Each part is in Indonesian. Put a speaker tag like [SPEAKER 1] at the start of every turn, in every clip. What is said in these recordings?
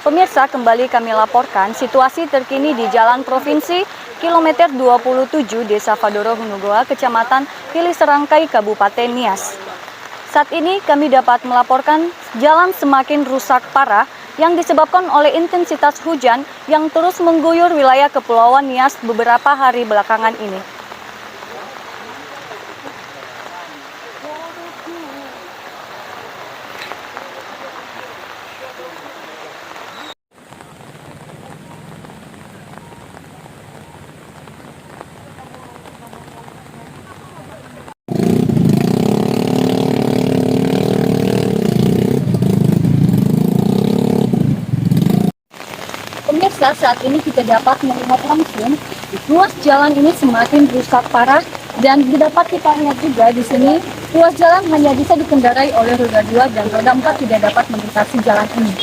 [SPEAKER 1] Pemirsa, kembali kami laporkan situasi terkini di Jalan Provinsi kilometer 27 Desa Fadoro Hunugoa, Kecamatan Hili Serangkai, Kabupaten Nias. Saat ini kami dapat melaporkan jalan semakin rusak parah yang disebabkan oleh intensitas hujan yang terus mengguyur wilayah Kepulauan Nias beberapa hari belakangan ini. Pemirsa, saat ini kita dapat melihat langsung ruas jalan ini semakin rusak parah, dan dapat kita lihat juga di sini ruas jalan hanya bisa dikendarai oleh roda 2 dan roda 4 tidak dapat melintasi jalan ini.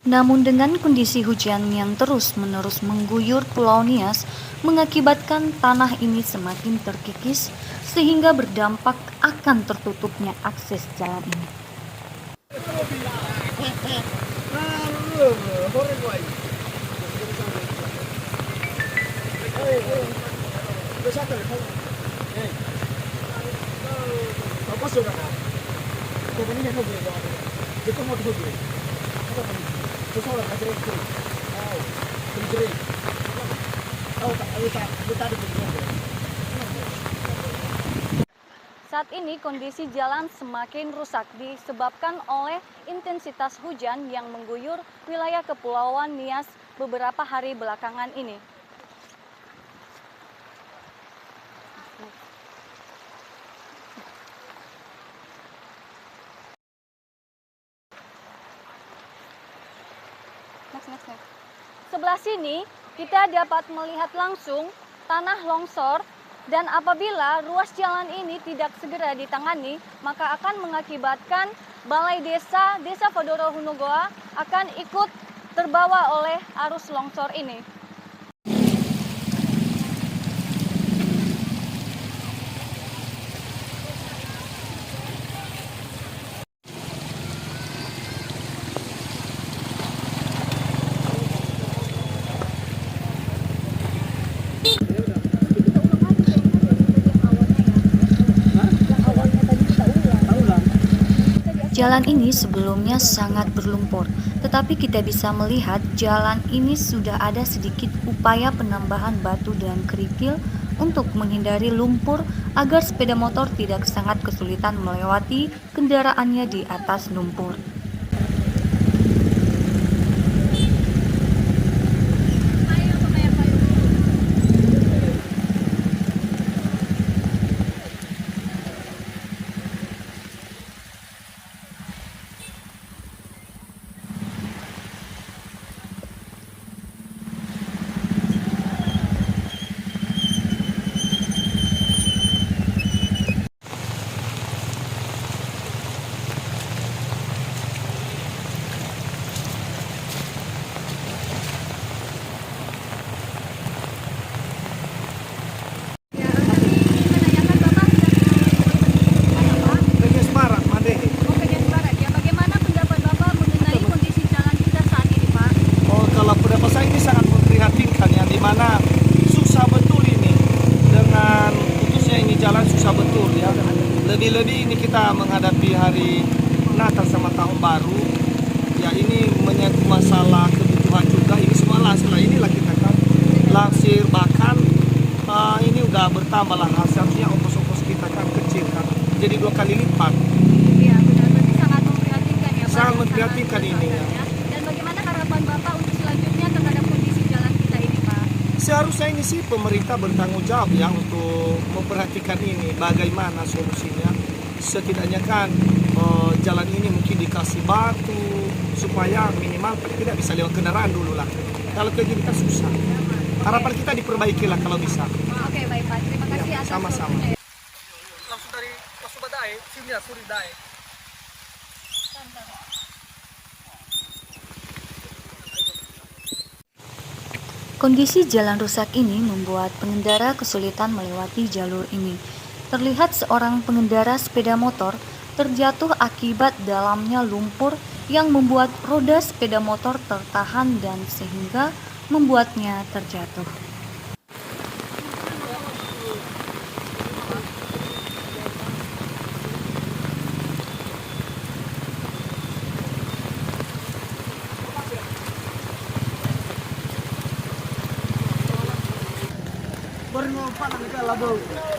[SPEAKER 1] Namun dengan kondisi hujan yang terus-menerus mengguyur Pulau Nias mengakibatkan tanah ini semakin terkikis sehingga berdampak akan tertutupnya akses jalan ini. Saat ini kondisi jalan semakin rusak disebabkan oleh intensitas hujan yang mengguyur wilayah Kepulauan Nias beberapa hari belakangan ini. Sebelah sini kita dapat melihat langsung tanah longsor, dan apabila ruas jalan ini tidak segera ditangani, maka akan mengakibatkan Balai Desa Fadoro Hunugoa akan ikut terbawa oleh arus longsor ini. Jalan ini sebelumnya sangat berlumpur, tetapi kita bisa melihat jalan ini sudah ada sedikit upaya penambahan batu dan kerikil untuk menghindari lumpur agar sepeda motor tidak sangat kesulitan melewati kendaraannya di atas lumpur.
[SPEAKER 2] Lebih-lebih ini kita menghadapi hari Natal sama Tahun Baru, ya ini menyangkut masalah kebutuhan juga. Ini semua langsir inilah kita kan langsir, bahkan ini udah bertambah lah, seharusnya ongkos-ongkos kita kan kecil kan, jadi 2 kali lipat.
[SPEAKER 1] Iya benar, berarti sangat memprihatinkan ya Pak.
[SPEAKER 2] Sangat memprihatinkan ini ya.
[SPEAKER 1] Dan bagaimana harapan Bapak untuk selanjutnya terhadap kondisi jalan kita ini Pak?
[SPEAKER 2] Seharusnya ini sih pemerintah bertanggung jawab ya untuk memperhatikan ini, bagaimana solusinya. Setidaknya kan jalan ini mungkin dikasih batu supaya minimal tidak bisa lewat kendaraan dulu lah. Kalau kayak gini kan susah. Harapan kita diperbaiki lah kalau bisa.
[SPEAKER 1] Oke, baik Pak. Terima kasih
[SPEAKER 2] Ya,
[SPEAKER 1] atas
[SPEAKER 2] sama-sama.
[SPEAKER 1] waktunya.
[SPEAKER 2] Langsung dari Pasubadai, sini ya Suridai.
[SPEAKER 1] Kondisi jalan rusak ini membuat pengendara kesulitan melewati jalur ini. Terlihat seorang pengendara sepeda motor terjatuh akibat dalamnya lumpur yang membuat roda sepeda motor tertahan dan sehingga membuatnya terjatuh.
[SPEAKER 2] Baru ngomong apa